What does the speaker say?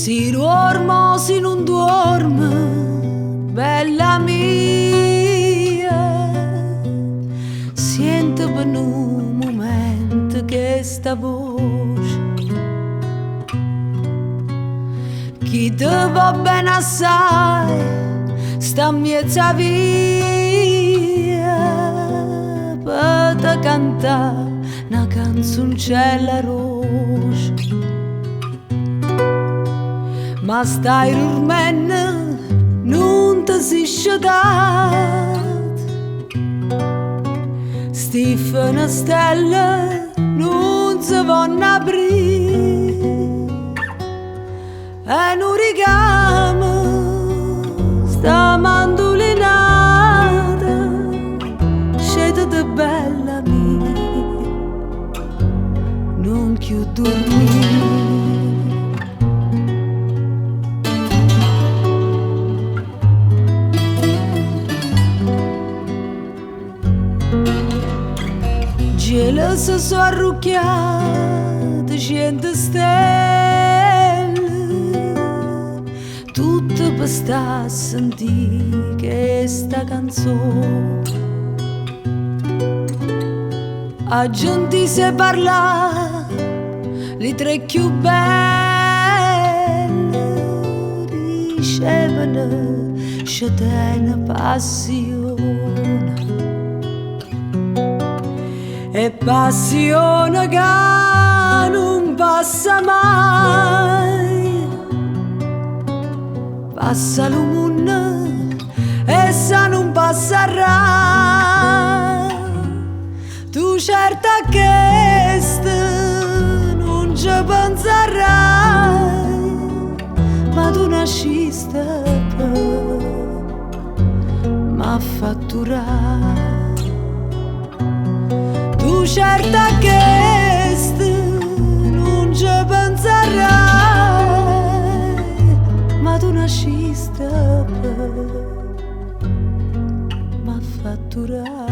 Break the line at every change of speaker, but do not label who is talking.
Si duormo, si non duorme, bella mia, sento per un momento che sta voce chi te va bene assai sta miezza via per te cantare una canzoncella rosa. Ma stai dormendo, non ti sei sciatat. Sti finestrelle non si vanno aprire. E non rigama sta mandolinata, scendete bella mia, non più dormire. Cielo si sono arrucchiate, 100 stelle, tutte per sta a sentire che sta canzone. A gente si parla, le tre più belle, ricevono scatena passione. E passione che non passa mai, passa l'umunne e sa non passerà. Tu certa che non ci penserai, ma tu nasciste per m'affatturare. Tu certa che non ci penserai, ma tu nasciste per m'affatturare.